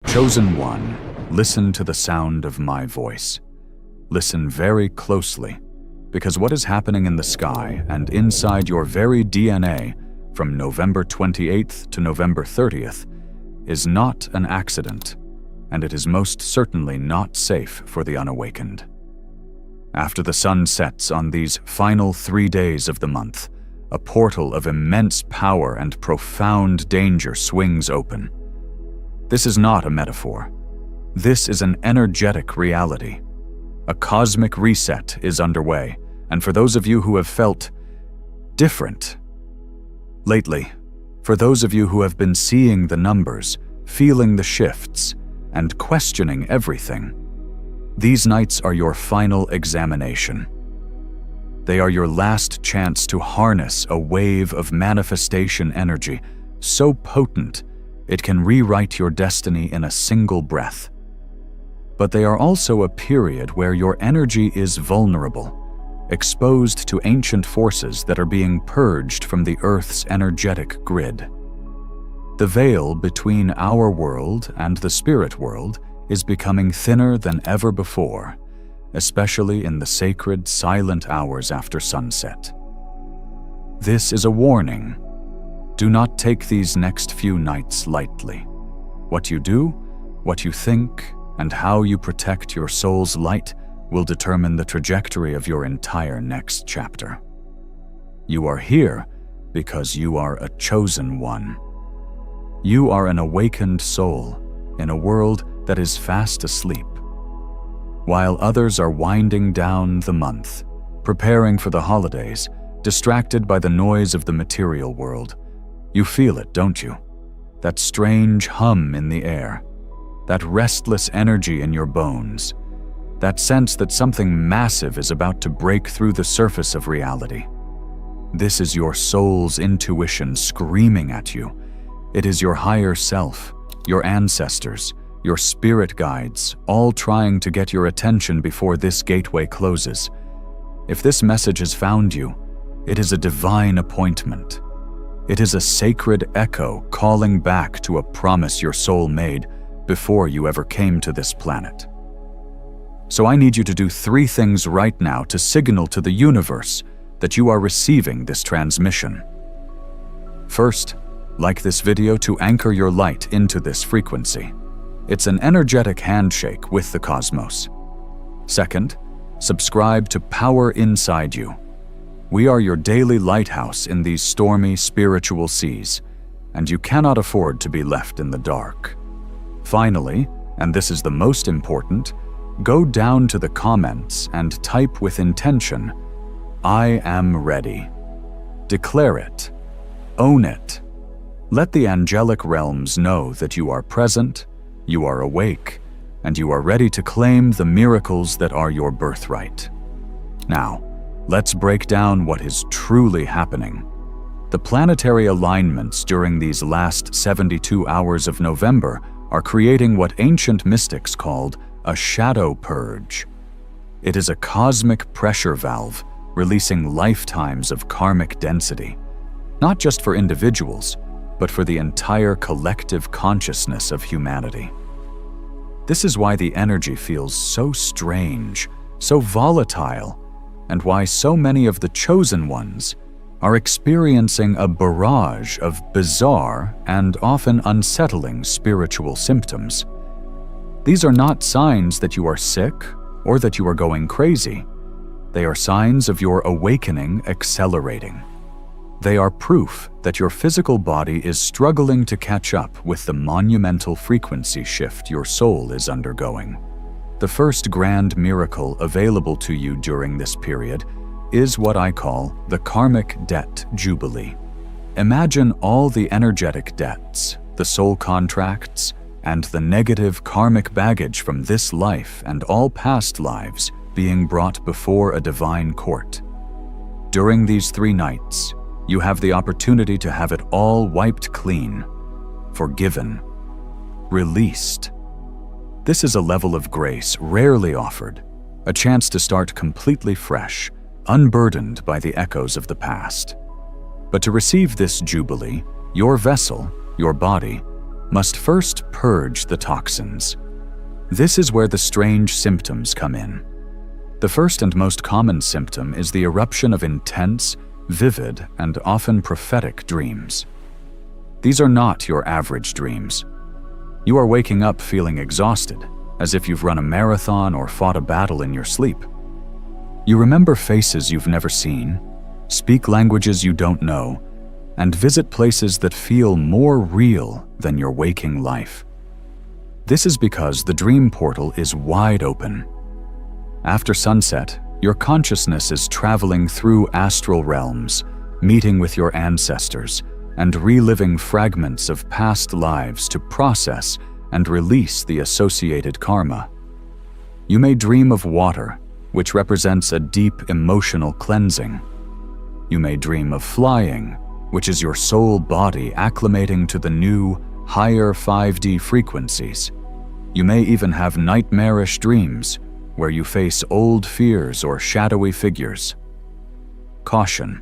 Chosen one, listen to the sound of my voice. Listen very closely, because what is happening in the sky and inside your very DNA from November 28th to November 30th is not an accident, and it is most certainly not safe for the unawakened. After the sun sets on these final 3 days of the month, a portal of immense power and profound danger swings open. This is not a metaphor. This is an energetic reality. A cosmic reset is underway, and for those of you who have felt different lately, for those of you who have been seeing the numbers, feeling the shifts, and questioning everything, these nights are your final examination. They are your last chance to harness a wave of manifestation energy so potent it can rewrite your destiny in a single breath. But they are also a period where your energy is vulnerable, exposed to ancient forces that are being purged from the Earth's energetic grid. The veil between our world and the spirit world is becoming thinner than ever before, especially in the sacred, silent hours after sunset. This is a warning. Do not take these next few nights lightly. What you do, what you think, and how you protect your soul's light will determine the trajectory of your entire next chapter. You are here because you are a chosen one. You are an awakened soul in a world that is fast asleep. While others are winding down the month, preparing for the holidays, distracted by the noise of the material world, you feel it, don't you? That strange hum in the air, that restless energy in your bones, that sense that something massive is about to break through the surface of reality. This is your soul's intuition screaming at you. It is your higher self, your ancestors, your spirit guides, all trying to get your attention before this gateway closes. If this message has found you, it is a divine appointment. It is a sacred echo calling back to a promise your soul made before you ever came to this planet. So I need you to do 3 things right now to signal to the universe that you are receiving this transmission. First, like this video to anchor your light into this frequency. It's an energetic handshake with the cosmos. Second, subscribe to Power Inside You. We are your daily lighthouse in these stormy spiritual seas, and you cannot afford to be left in the dark. Finally, and this is the most important, go down to the comments and type with intention, "I am ready." Declare it. Own it. Let the angelic realms know that you are present, you are awake, and you are ready to claim the miracles that are your birthright. Now, let's break down what is truly happening. The planetary alignments during these last 72 hours of November are creating what ancient mystics called a shadow purge. It is a cosmic pressure valve releasing lifetimes of karmic density, not just for individuals, but for the entire collective consciousness of humanity. This is why the energy feels so strange, so volatile, and why so many of the chosen ones are experiencing a barrage of bizarre and often unsettling spiritual symptoms. These are not signs that you are sick or that you are going crazy. They are signs of your awakening accelerating. They are proof that your physical body is struggling to catch up with the monumental frequency shift your soul is undergoing. The first grand miracle available to you during this period is what I call the Karmic Debt Jubilee. Imagine all the energetic debts, the soul contracts, and the negative karmic baggage from this life and all past lives being brought before a divine court. During these 3 nights, you have the opportunity to have it all wiped clean, forgiven, released. This is a level of grace rarely offered, a chance to start completely fresh, unburdened by the echoes of the past. But to receive this jubilee, your vessel, your body, must first purge the toxins. This is where the strange symptoms come in. The first and most common symptom is the eruption of intense, vivid, and often prophetic dreams. These are not your average dreams. You are waking up feeling exhausted, as if you've run a marathon or fought a battle in your sleep. You remember faces you've never seen, speak languages you don't know, and visit places that feel more real than your waking life. This is because the dream portal is wide open. After sunset, your consciousness is traveling through astral realms, meeting with your ancestors, and reliving fragments of past lives to process and release the associated karma. You may dream of water, which represents a deep emotional cleansing. You may dream of flying, which is your soul body acclimating to the new, higher 5D frequencies. You may even have nightmarish dreams, where you face old fears or shadowy figures. Caution.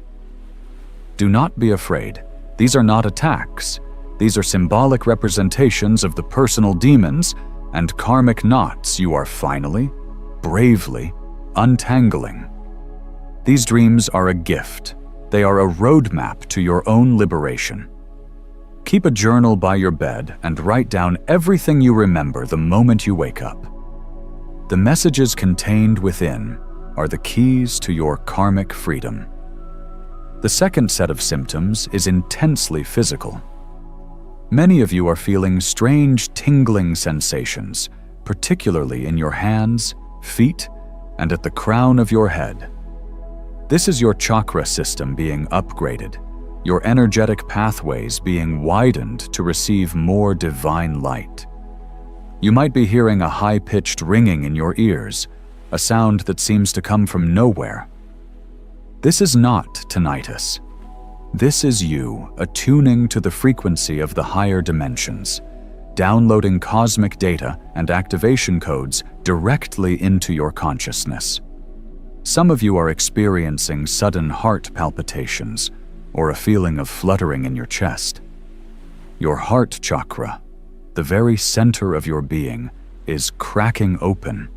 Do not be afraid. These are not attacks. These are symbolic representations of the personal demons and karmic knots you are finally, bravely, untangling. These dreams are a gift. They are a roadmap to your own liberation. Keep a journal by your bed and write down everything you remember the moment you wake up. The messages contained within are the keys to your karmic freedom. The second set of symptoms is intensely physical. Many of you are feeling strange tingling sensations, particularly in your hands, feet, and at the crown of your head. This is your chakra system being upgraded, your energetic pathways being widened to receive more divine light. You might be hearing a high-pitched ringing in your ears, a sound that seems to come from nowhere. This is not tinnitus. This is you attuning to the frequency of the higher dimensions, downloading cosmic data and activation codes directly into your consciousness. Some of you are experiencing sudden heart palpitations or a feeling of fluttering in your chest. Your heart chakra, the very center of your being, is cracking open,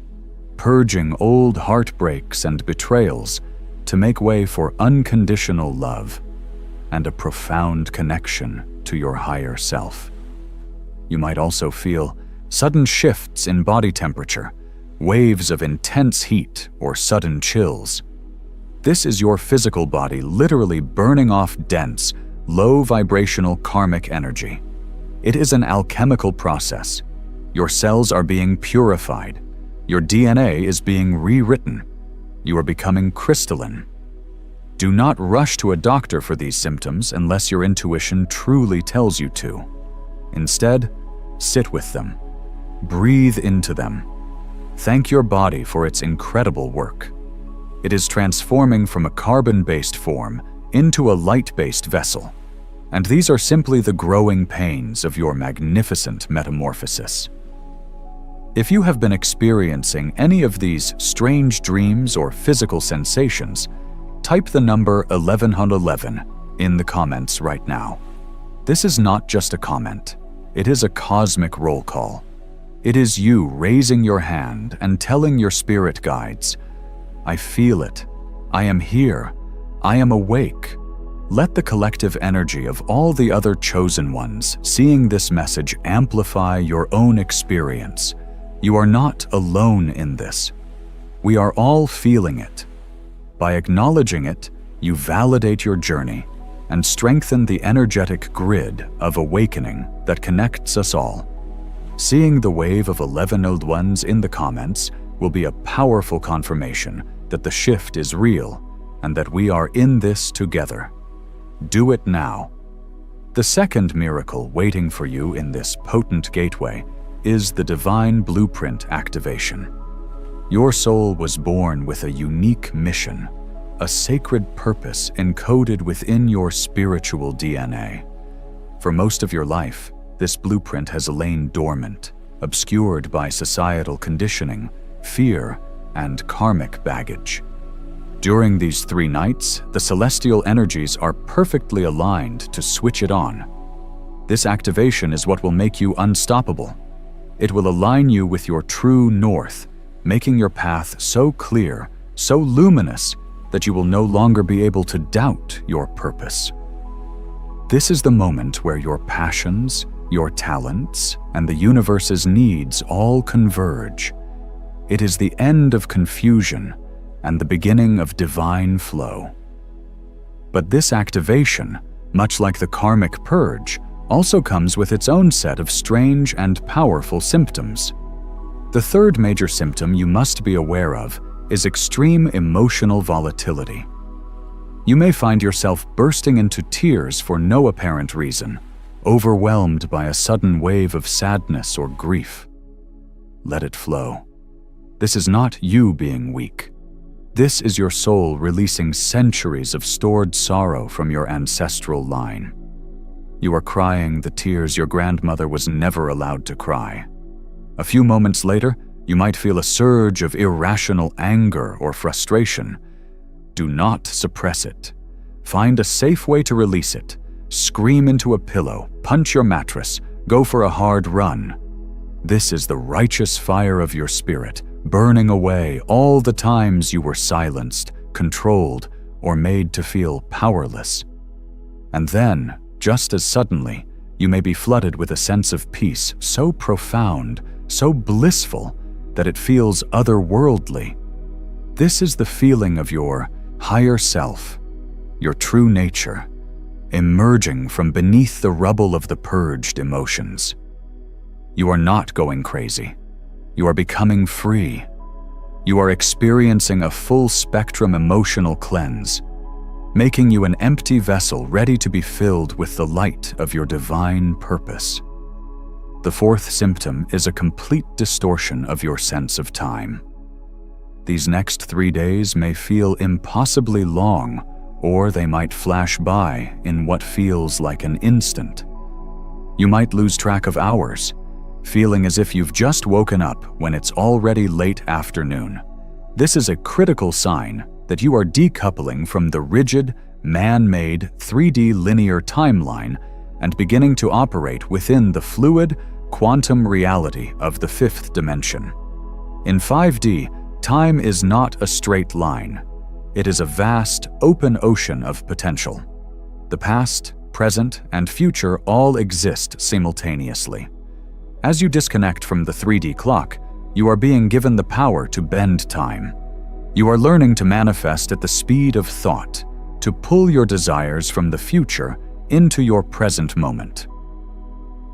purging old heartbreaks and betrayals to make way for unconditional love and a profound connection to your higher self. You might also feel sudden shifts in body temperature, waves of intense heat or sudden chills. This is your physical body literally burning off dense, low-vibrational karmic energy. It is an alchemical process. Your cells are being purified. Your DNA is being rewritten. You are becoming crystalline. Do not rush to a doctor for these symptoms unless your intuition truly tells you to. Instead, sit with them. Breathe into them. Thank your body for its incredible work. It is transforming from a carbon-based form into a light-based vessel. And these are simply the growing pains of your magnificent metamorphosis. If you have been experiencing any of these strange dreams or physical sensations, type the number 1111 in the comments right now. This is not just a comment. It is a cosmic roll call. It is you raising your hand and telling your spirit guides, I feel it. I am here. I am awake. Let the collective energy of all the other chosen ones seeing this message amplify your own experience. You are not alone in this. We are all feeling it. By acknowledging it, you validate your journey and strengthen the energetic grid of awakening that connects us all. Seeing the wave of 1101s in the comments will be a powerful confirmation that the shift is real and that we are in this together. Do it now. The second miracle waiting for you in this potent gateway is the divine blueprint activation. Your soul was born with a unique mission, a sacred purpose encoded within your spiritual DNA. For most of your life, this blueprint has lain dormant, obscured by societal conditioning, fear, and karmic baggage. During these 3 nights, the celestial energies are perfectly aligned to switch it on. This activation is what will make you unstoppable. It will align you with your true north, making your path so clear, so luminous, that you will no longer be able to doubt your purpose. This is the moment where your passions, your talents, and the universe's needs all converge. It is the end of confusion and the beginning of divine flow. But this activation, much like the karmic purge, also comes with its own set of strange and powerful symptoms. The third major symptom you must be aware of is extreme emotional volatility. You may find yourself bursting into tears for no apparent reason, overwhelmed by a sudden wave of sadness or grief. Let it flow. This is not you being weak. This is your soul releasing centuries of stored sorrow from your ancestral line. You are crying the tears your grandmother was never allowed to cry. A few moments later, you might feel a surge of irrational anger or frustration. Do not suppress it. Find a safe way to release it. Scream into a pillow, punch your mattress, go for a hard run. This is the righteous fire of your spirit, burning away all the times you were silenced, controlled, or made to feel powerless. And then, just as suddenly, you may be flooded with a sense of peace so profound, so blissful, that it feels otherworldly. This is the feeling of your higher self, your true nature, emerging from beneath the rubble of the purged emotions. You are not going crazy. You are becoming free. You are experiencing a full-spectrum emotional cleanse, making you an empty vessel ready to be filled with the light of your divine purpose. The fourth symptom is a complete distortion of your sense of time. These next 3 days may feel impossibly long, or they might flash by in what feels like an instant. You might lose track of hours, feeling as if you've just woken up when it's already late afternoon. This is a critical sign that you are decoupling from the rigid, man-made 3D linear timeline and beginning to operate within the fluid, quantum reality of the fifth dimension. In 5D, time is not a straight line. It is a vast, open ocean of potential. The past, present, and future all exist simultaneously. As you disconnect from the 3D clock, you are being given the power to bend time. You are learning to manifest at the speed of thought, to pull your desires from the future into your present moment.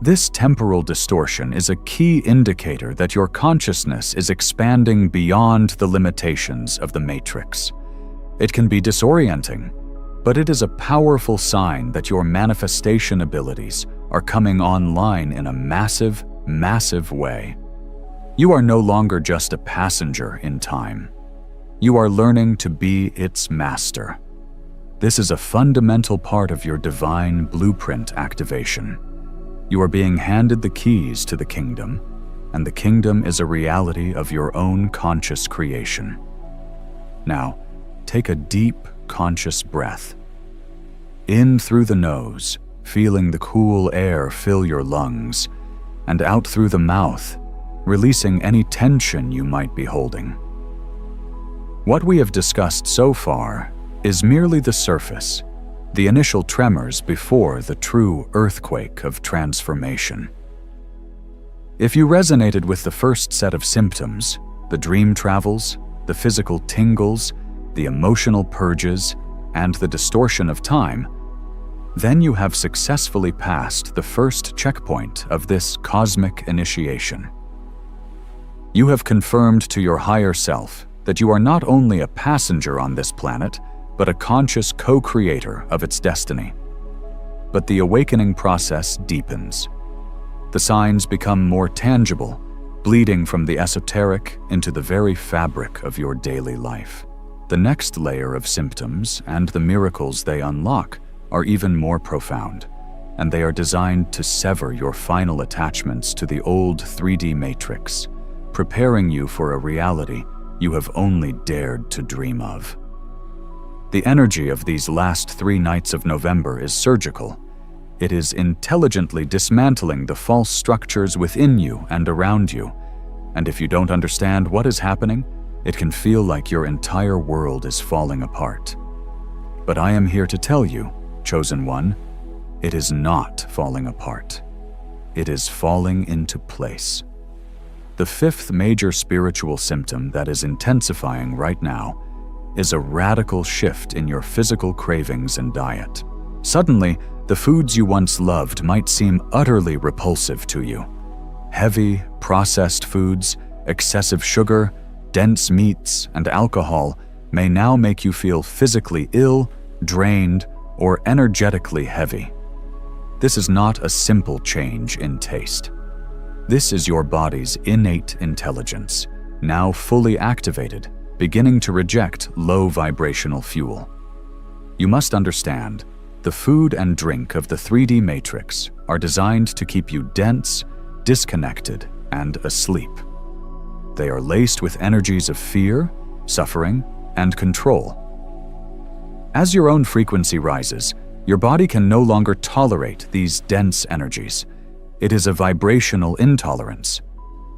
This temporal distortion is a key indicator that your consciousness is expanding beyond the limitations of the matrix. It can be disorienting, but it is a powerful sign that your manifestation abilities are coming online in a massive, massive way. You are no longer just a passenger in time. You are learning to be its master. This is a fundamental part of your divine blueprint activation. You are being handed the keys to the kingdom, and the kingdom is a reality of your own conscious creation. Now, take a deep, conscious breath. In through the nose, feeling the cool air fill your lungs, and out through the mouth, releasing any tension you might be holding. What we have discussed so far is merely the surface, the initial tremors before the true earthquake of transformation. If you resonated with the first set of symptoms, the dream travels, the physical tingles, the emotional purges, and the distortion of time, then you have successfully passed the first checkpoint of this cosmic initiation. You have confirmed to your higher self that you are not only a passenger on this planet, but a conscious co-creator of its destiny. But the awakening process deepens. The signs become more tangible, bleeding from the esoteric into the very fabric of your daily life. The next layer of symptoms and the miracles they unlock are even more profound, and they are designed to sever your final attachments to the old 3D matrix, preparing you for a reality you have only dared to dream of. The energy of these last 3 nights of November is surgical. It is intelligently dismantling the false structures within you and around you. And if you don't understand what is happening, it can feel like your entire world is falling apart. But I am here to tell you, chosen one, it is not falling apart. It is falling into place. The fifth major spiritual symptom that is intensifying right now is a radical shift in your physical cravings and diet. Suddenly, the foods you once loved might seem utterly repulsive to you. Heavy, processed foods, excessive sugar, dense meats, and alcohol may now make you feel physically ill, drained, or energetically heavy. This is not a simple change in taste. This is your body's innate intelligence, now fully activated, beginning to reject low vibrational fuel. You must understand, the food and drink of the 3D matrix are designed to keep you dense, disconnected, and asleep. They are laced with energies of fear, suffering, and control. As your own frequency rises, your body can no longer tolerate these dense energies. It is a vibrational intolerance.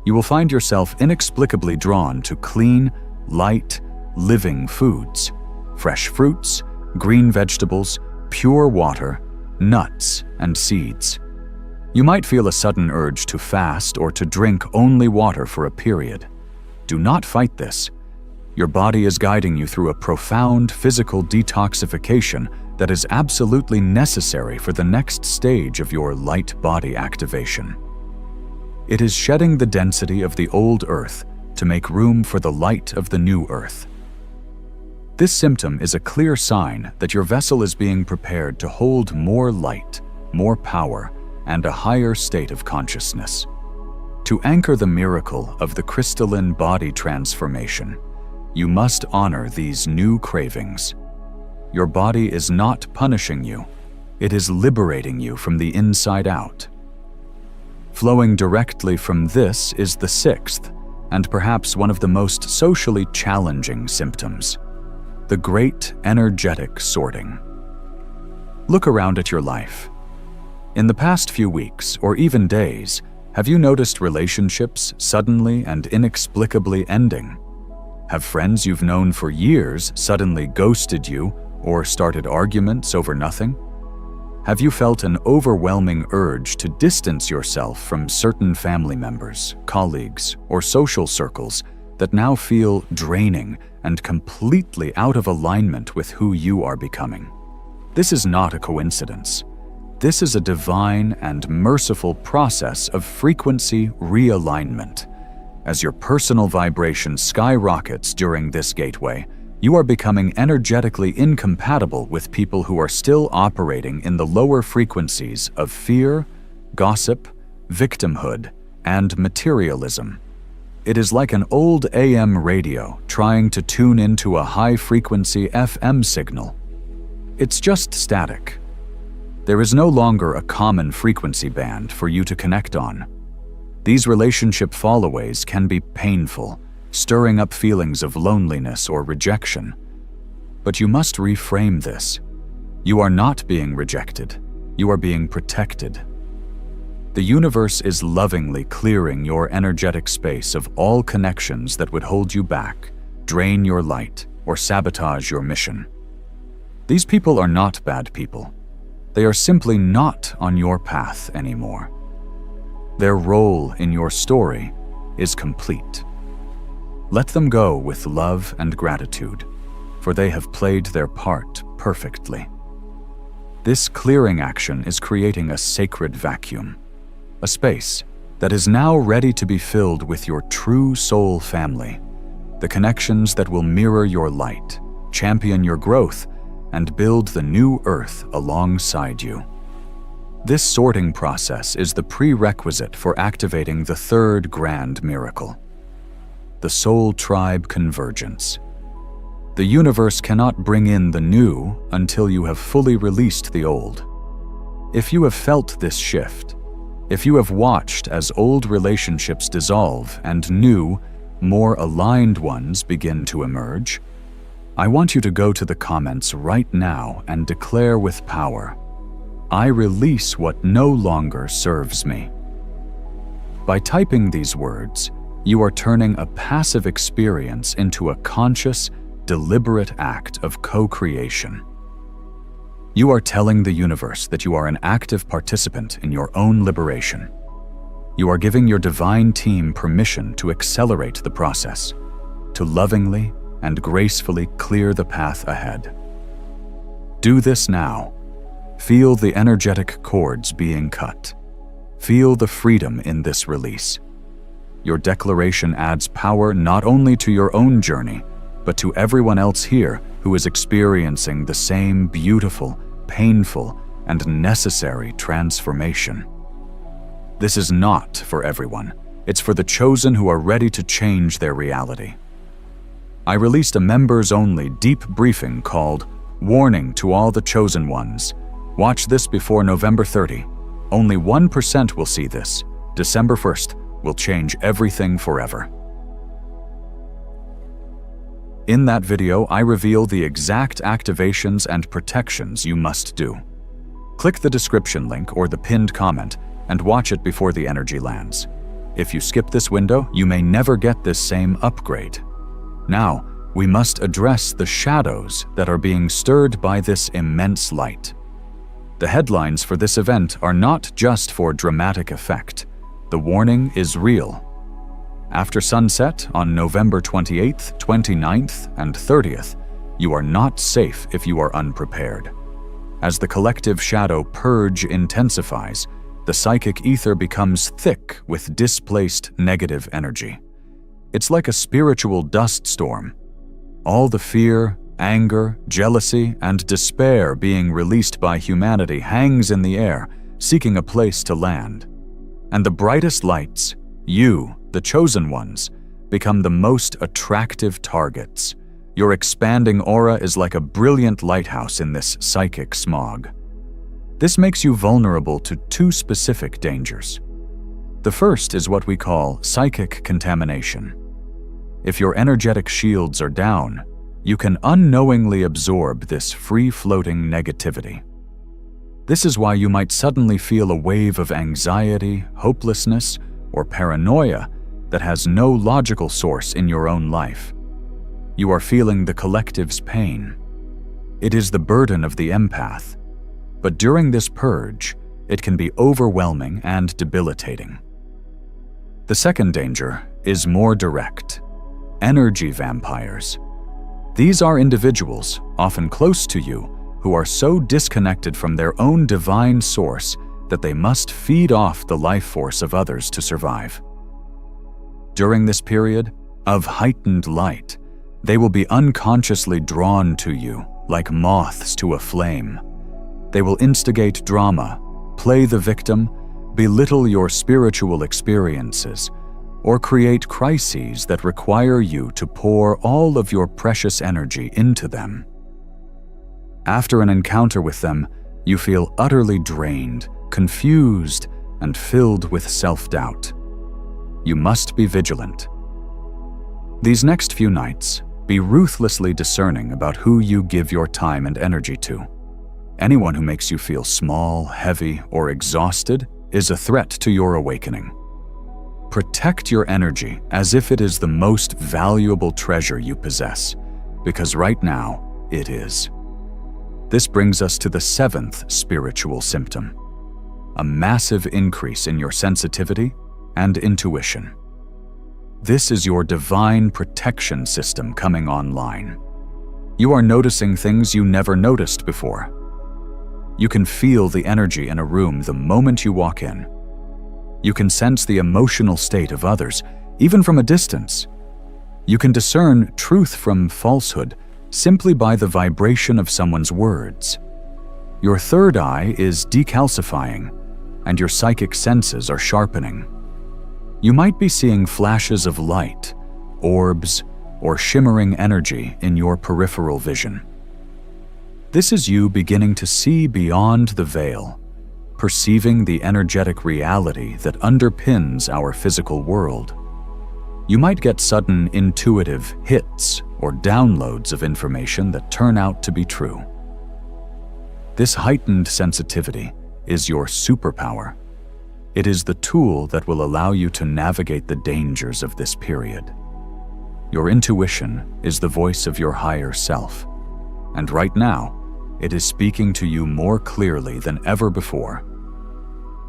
You will find yourself inexplicably drawn to clean, light, living foods, fresh fruits, green vegetables, pure water, nuts, and seeds. You might feel a sudden urge to fast or to drink only water for a period. Do not fight this. Your body is guiding you through a profound physical detoxification that is absolutely necessary for the next stage of your light body activation. It is shedding the density of the old earth to make room for the light of the new earth. This symptom is a clear sign that your vessel is being prepared to hold more light, more power, and a higher state of consciousness. To anchor the miracle of the crystalline body transformation, you must honor these new cravings. Your body is not punishing you. It is liberating you from the inside out. Flowing directly from this is the sixth, and perhaps one of the most socially challenging symptoms: the great energetic sorting. Look around at your life. In the past few weeks, or even days, have you noticed relationships suddenly and inexplicably ending? Have friends you've known for years suddenly ghosted you or started arguments over nothing? Have you felt an overwhelming urge to distance yourself from certain family members, colleagues, or social circles that now feel draining and completely out of alignment with who you are becoming? This is not a coincidence. This is a divine and merciful process of frequency realignment. As your personal vibration skyrockets during this gateway, you are becoming energetically incompatible with people who are still operating in the lower frequencies of fear, gossip, victimhood, and materialism. It is like an old AM radio trying to tune into a high-frequency FM signal. It's just static. There is no longer a common frequency band for you to connect on. These relationship followaways can be painful, stirring up feelings of loneliness or rejection. But you must reframe this. You are not being rejected. You are being protected. The universe is lovingly clearing your energetic space of all connections that would hold you back, drain your light, or sabotage your mission. These people are not bad people. They are simply not on your path anymore. Their role in your story is complete. Let them go with love and gratitude, for they have played their part perfectly. This clearing action is creating a sacred vacuum, a space that is now ready to be filled with your true soul family, the connections that will mirror your light, champion your growth, and build the new earth alongside you. This sorting process is the prerequisite for activating the third grand miracle: the soul tribe convergence. The universe cannot bring in the new until you have fully released the old. If you have felt this shift, if you have watched as old relationships dissolve and new, more aligned ones begin to emerge, I want you to go to the comments right now and declare with power: I release what no longer serves me. By typing these words, you are turning a passive experience into a conscious, deliberate act of co-creation. You are telling the universe that you are an active participant in your own liberation. You are giving your divine team permission to accelerate the process, to lovingly and gracefully clear the path ahead. Do this now. Feel the energetic cords being cut. Feel the freedom in this release. Your declaration adds power not only to your own journey, but to everyone else here who is experiencing the same beautiful, painful, and necessary transformation. This is not for everyone. It's for the chosen who are ready to change their reality. I released a members-only deep briefing called Warning to All the Chosen Ones. Watch this before November 30. Only 1% will see this. December 1st will change everything forever. In that video, I reveal the exact activations and protections you must do. Click the description link or the pinned comment and watch it before the energy lands. If you skip this window, you may never get this same upgrade. Now, we must address the shadows that are being stirred by this immense light. The headlines for this event are not just for dramatic effect. The warning is real. After sunset on November 28th, 29th, and 30th, you are not safe if you are unprepared. As the collective shadow purge intensifies, the psychic ether becomes thick with displaced negative energy. It's like a spiritual dust storm. All the fear, anger, jealousy, and despair being released by humanity hangs in the air, seeking a place to land. And the brightest lights, you, the chosen ones, become the most attractive targets. Your expanding aura is like a brilliant lighthouse in this psychic smog. This makes you vulnerable to two specific dangers. The first is what we call psychic contamination. If your energetic shields are down, you can unknowingly absorb this free-floating negativity. This is why you might suddenly feel a wave of anxiety, hopelessness, or paranoia that has no logical source in your own life. You are feeling the collective's pain. It is the burden of the empath. But during this purge, it can be overwhelming and debilitating. The second danger is more direct. Energy vampires. These are individuals, often close to you, who are so disconnected from their own divine source that they must feed off the life force of others to survive. During this period of heightened light, they will be unconsciously drawn to you like moths to a flame. They will instigate drama, play the victim, belittle your spiritual experiences, or create crises that require you to pour all of your precious energy into them. After an encounter with them, you feel utterly drained, confused, and filled with self-doubt. You must be vigilant. These next few nights, be ruthlessly discerning about who you give your time and energy to. Anyone who makes you feel small, heavy, or exhausted is a threat to your awakening. Protect your energy as if it is the most valuable treasure you possess, because right now, it is. This brings us to the seventh spiritual symptom, a massive increase in your sensitivity and intuition. This is your divine protection system coming online. You are noticing things you never noticed before. You can feel the energy in a room the moment you walk in. You can sense the emotional state of others, even from a distance. You can discern truth from falsehood simply by the vibration of someone's words. Your third eye is decalcifying, and your psychic senses are sharpening. You might be seeing flashes of light, orbs, or shimmering energy in your peripheral vision. This is you beginning to see beyond the veil, perceiving the energetic reality that underpins our physical world. You might get sudden intuitive hits or downloads of information that turn out to be true. This heightened sensitivity is your superpower. It is the tool that will allow you to navigate the dangers of this period. Your intuition is the voice of your higher self, and right now, it is speaking to you more clearly than ever before.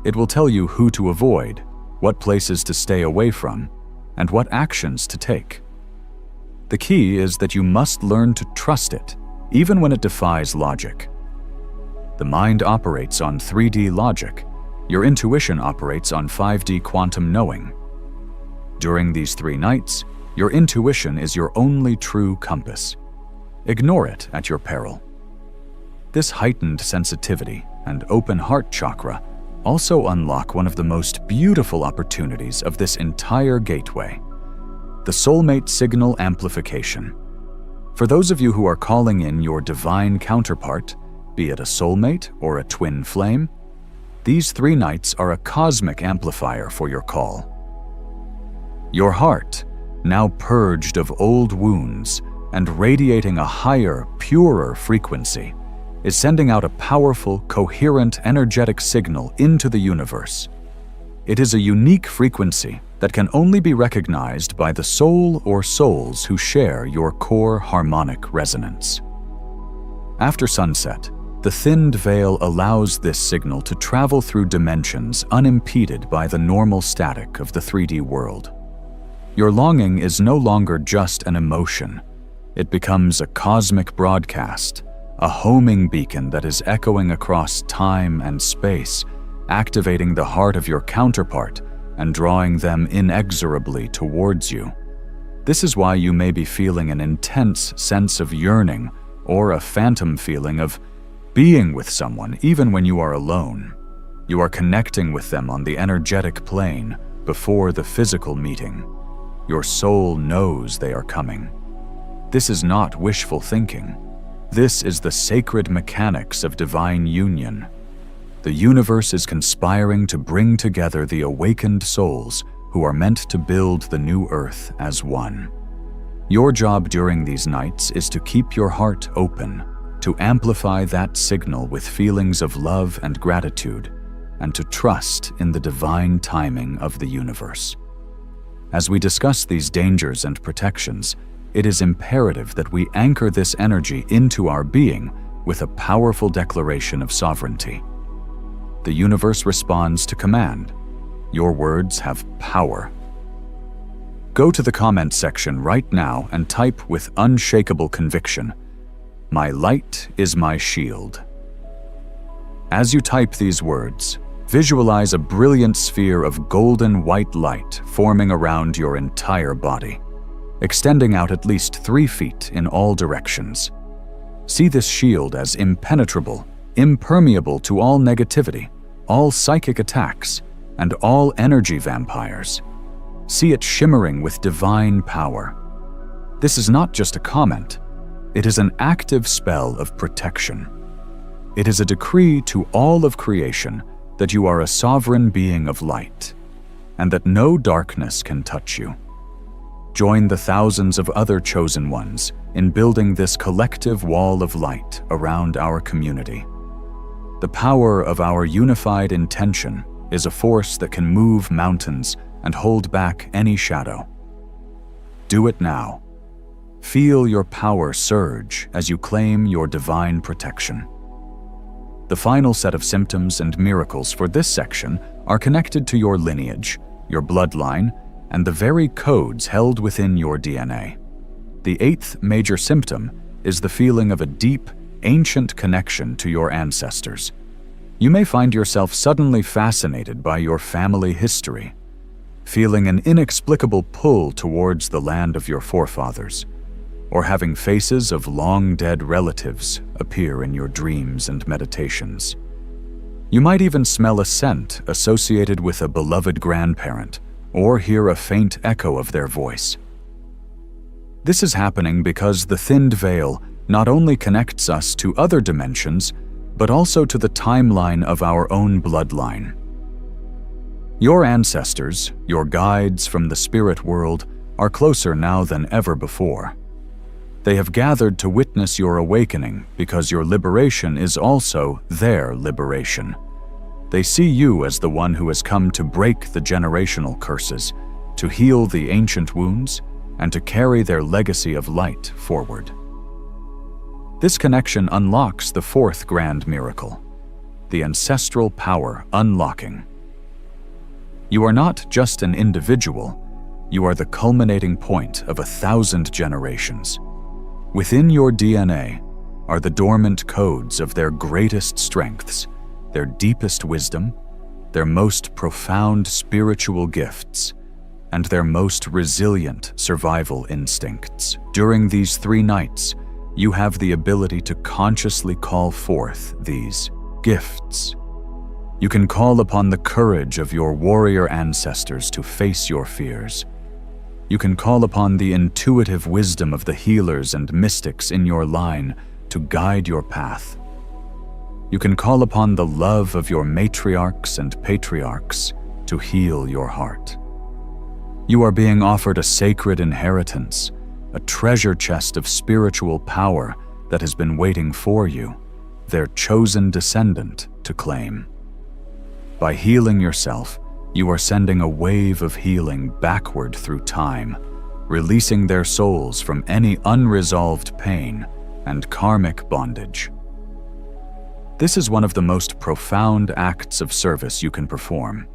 It will tell you who to avoid, what places to stay away from, and what actions to take. The key is that you must learn to trust it, even when it defies logic. The mind operates on 3D logic. Your intuition operates on 5D quantum knowing. During these 3 nights, your intuition is your only true compass. Ignore it at your peril. This heightened sensitivity and open heart chakra also unlock one of the most beautiful opportunities of this entire gateway: the soulmate signal amplification. For those of you who are calling in your divine counterpart, be it a soulmate or a twin flame, these 3 nights are a cosmic amplifier for your call. Your heart, now purged of old wounds and radiating a higher, purer frequency, is sending out a powerful, coherent, energetic signal into the universe. It is a unique frequency that can only be recognized by the soul or souls who share your core harmonic resonance. After sunset, the thinned veil allows this signal to travel through dimensions unimpeded by the normal static of the 3D world. Your longing is no longer just an emotion. It becomes a cosmic broadcast, a homing beacon that is echoing across time and space, activating the heart of your counterpart and drawing them inexorably towards you. This is why you may be feeling an intense sense of yearning or a phantom feeling of being with someone even when you are alone. You are connecting with them on the energetic plane before the physical meeting. Your soul knows they are coming. This is not wishful thinking. This is the sacred mechanics of divine union. The universe is conspiring to bring together the awakened souls who are meant to build the new earth as one. Your job during these nights is to keep your heart open, to amplify that signal with feelings of love and gratitude, and to trust in the divine timing of the universe. As we discuss these dangers and protections, it is imperative that we anchor this energy into our being with a powerful declaration of sovereignty. The universe responds to command. Your words have power. Go to the comment section right now and type with unshakable conviction, "My light is my shield." As you type these words, visualize a brilliant sphere of golden white light forming around your entire body, extending out at least 3 feet in all directions. See this shield as impenetrable, impermeable to all negativity, all psychic attacks, and all energy vampires. See it shimmering with divine power. This is not just a comment. It is an active spell of protection. It is a decree to all of creation that you are a sovereign being of light, and that no darkness can touch you. Join the thousands of other chosen ones in building this collective wall of light around our community. The power of our unified intention is a force that can move mountains and hold back any shadow. Do it now. Feel your power surge as you claim your divine protection. The final set of symptoms and miracles for this section are connected to your lineage, your bloodline, and the very codes held within your DNA. The 8th major symptom is the feeling of a deep, ancient connection to your ancestors. You may find yourself suddenly fascinated by your family history, feeling an inexplicable pull towards the land of your forefathers, or having faces of long-dead relatives appear in your dreams and meditations. You might even smell a scent associated with a beloved grandparent, or hear a faint echo of their voice. This is happening because the thinned veil not only connects us to other dimensions, but also to the timeline of our own bloodline. Your ancestors, your guides from the spirit world, are closer now than ever before. They have gathered to witness your awakening because your liberation is also their liberation. They see you as the one who has come to break the generational curses, to heal the ancient wounds, and to carry their legacy of light forward. This connection unlocks the fourth grand miracle, the ancestral power unlocking. You are not just an individual, you are the culminating point of 1,000 generations. Within your DNA are the dormant codes of their greatest strengths, their deepest wisdom, their most profound spiritual gifts, and their most resilient survival instincts. During these 3 nights, you have the ability to consciously call forth these gifts. You can call upon the courage of your warrior ancestors to face your fears. You can call upon the intuitive wisdom of the healers and mystics in your line to guide your path. You can call upon the love of your matriarchs and patriarchs to heal your heart. You are being offered a sacred inheritance, a treasure chest of spiritual power that has been waiting for you, their chosen descendant, to claim. By healing yourself, you are sending a wave of healing backward through time, releasing their souls from any unresolved pain and karmic bondage. This is one of the most profound acts of service you can perform,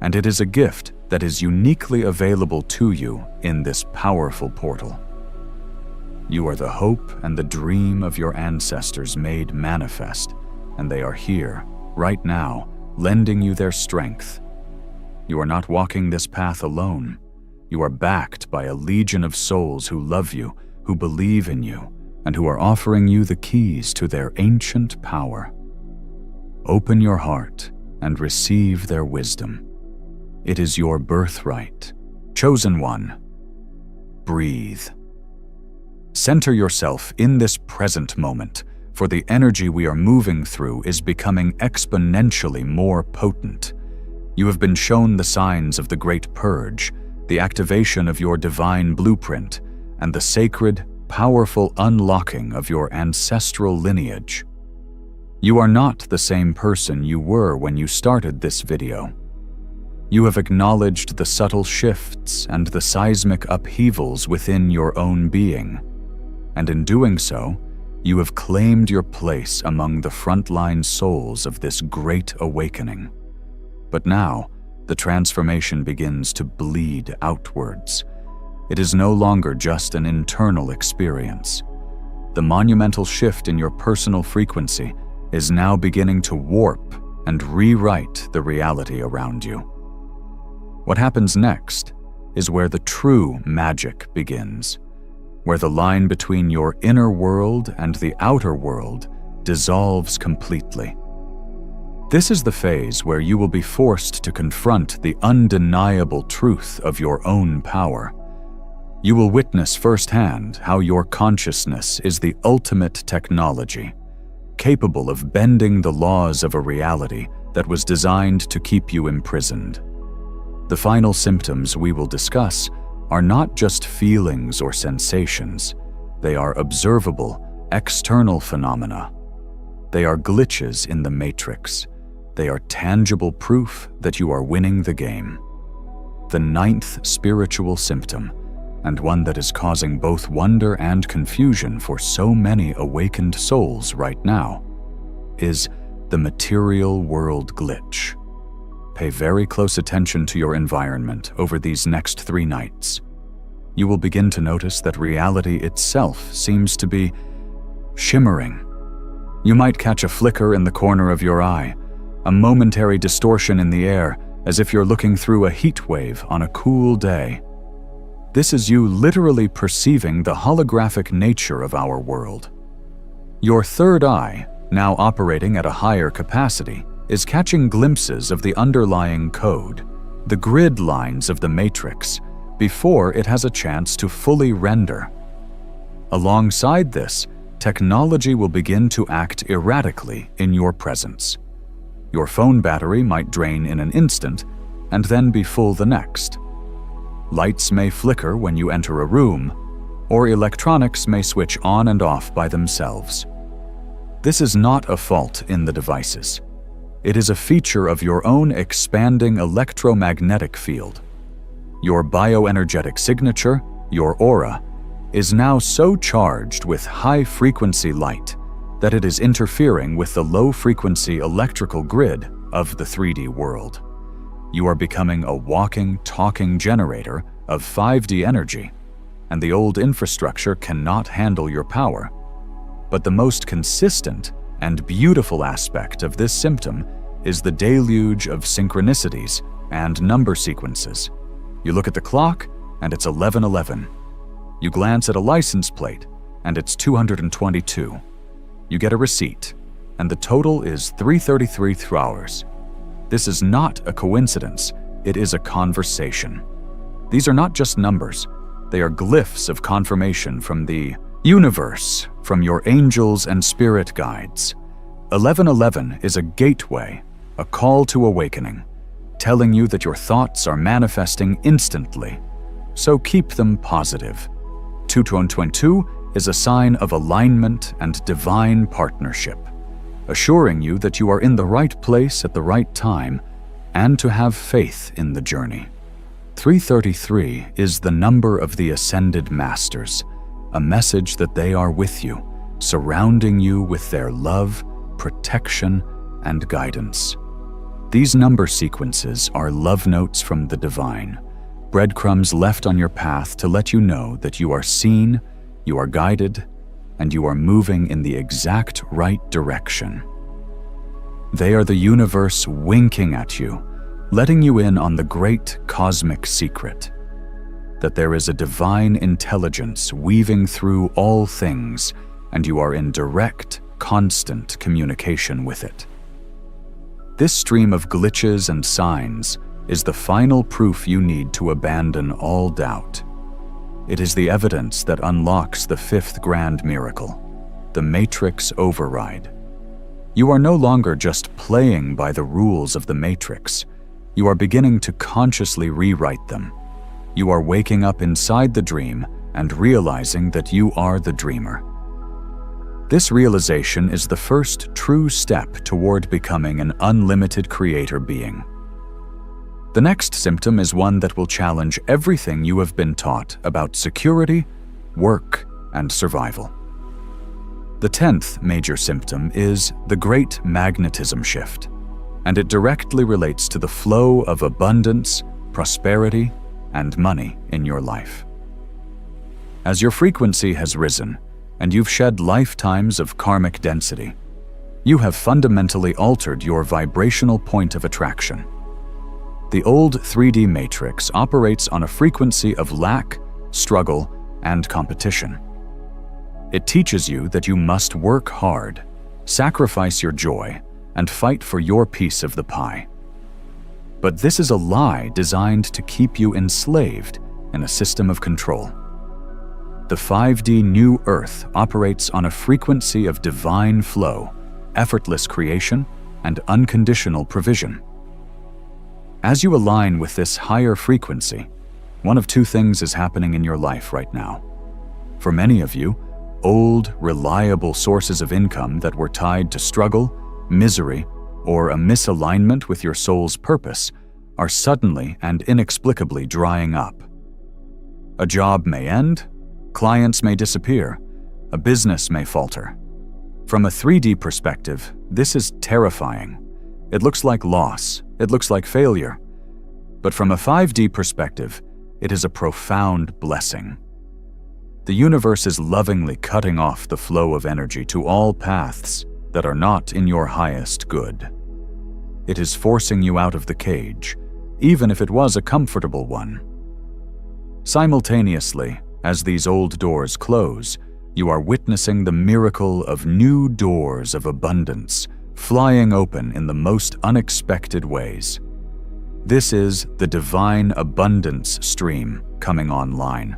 and it is a gift that is uniquely available to you in this powerful portal. You are the hope and the dream of your ancestors made manifest, and they are here, right now, lending you their strength. You are not walking this path alone. You are backed by a legion of souls who love you, who believe in you, and who are offering you the keys to their ancient power. Open your heart and receive their wisdom. It is your birthright. Chosen one, breathe. Center yourself in this present moment, for the energy we are moving through is becoming exponentially more potent. You have been shown the signs of the Great Purge, the activation of your divine blueprint, and the sacred, powerful unlocking of your ancestral lineage. You are not the same person you were when you started this video. You have acknowledged the subtle shifts and the seismic upheavals within your own being, and in doing so, you have claimed your place among the frontline souls of this great awakening. But now, the transformation begins to bleed outwards. It is no longer just an internal experience. The monumental shift in your personal frequency is now beginning to warp and rewrite the reality around you. What happens next is where the true magic begins, where the line between your inner world and the outer world dissolves completely. This is the phase where you will be forced to confront the undeniable truth of your own power. You will witness firsthand how your consciousness is the ultimate technology, capable of bending the laws of a reality that was designed to keep you imprisoned. The final symptoms we will discuss are not just feelings or sensations. They are observable, external phenomena. They are glitches in the matrix. They are tangible proof that you are winning the game. The 9th spiritual symptom, and one that is causing both wonder and confusion for so many awakened souls right now, is the material world glitch. Pay very close attention to your environment over these next 3 nights. You will begin to notice that reality itself seems to be shimmering. You might catch a flicker in the corner of your eye, a momentary distortion in the air, as if you're looking through a heat wave on a cool day. This is you literally perceiving the holographic nature of our world. Your third eye, now operating at a higher capacity, is catching glimpses of the underlying code, the grid lines of the matrix, before it has a chance to fully render. Alongside this, technology will begin to act erratically in your presence. Your phone battery might drain in an instant, and then be full the next. Lights may flicker when you enter a room, or electronics may switch on and off by themselves. This is not a fault in the devices. It is a feature of your own expanding electromagnetic field. Your bioenergetic signature, your aura, is now so charged with high-frequency light that it is interfering with the low-frequency electrical grid of the 3D world. You are becoming a walking, talking generator of 5D energy, and the old infrastructure cannot handle your power. But the most consistent and beautiful aspect of this symptom is the deluge of synchronicities and number sequences. You look at the clock, and it's 11:11. You glance at a license plate, and it's 222. You get a receipt, and the total is 333 hours. This is not a coincidence, it is a conversation. These are not just numbers, they are glyphs of confirmation from the universe, from your angels and spirit guides. 1111 is a gateway, a call to awakening, telling you that your thoughts are manifesting instantly. So keep them positive. 2222 is a sign of alignment and divine partnership, assuring you that you are in the right place at the right time and to have faith in the journey. 333 is the number of the Ascended Masters, a message that they are with you, surrounding you with their love, protection, and guidance. These number sequences are love notes from the divine, breadcrumbs left on your path to let you know that you are seen, you are guided, and you are moving in the exact right direction. They are the universe winking at you, letting you in on the great cosmic secret, that there is a divine intelligence weaving through all things, and you are in direct, constant communication with it. This stream of glitches and signs is the final proof you need to abandon all doubt. It is the evidence that unlocks the fifth grand miracle, the Matrix override. You are no longer just playing by the rules of the Matrix. You are beginning to consciously rewrite them. You are waking up inside the dream and realizing that you are the dreamer. This realization is the first true step toward becoming an unlimited creator being. The next symptom is one that will challenge everything you have been taught about security, work, and survival. The 10th major symptom is the Great Magnetism Shift, and it directly relates to the flow of abundance, prosperity, and money in your life. As your frequency has risen, and you've shed lifetimes of karmic density, you have fundamentally altered your vibrational point of attraction. The old 3D matrix operates on a frequency of lack, struggle, and competition. It teaches you that you must work hard, sacrifice your joy, and fight for your piece of the pie. But this is a lie designed to keep you enslaved in a system of control. The 5D New Earth operates on a frequency of divine flow, effortless creation, and unconditional provision. As you align with this higher frequency, one of two things is happening in your life right now. For many of you, old, reliable sources of income that were tied to struggle, misery, or a misalignment with your soul's purpose are suddenly and inexplicably drying up. A job may end, clients may disappear, a business may falter. From a 3D perspective, this is terrifying. It looks like loss, it looks like failure. But from a 5D perspective, it is a profound blessing. The universe is lovingly cutting off the flow of energy to all paths that are not in your highest good. It is forcing you out of the cage, even if it was a comfortable one. Simultaneously, as these old doors close, you are witnessing the miracle of new doors of abundance flying open in the most unexpected ways. This is the divine abundance stream coming online.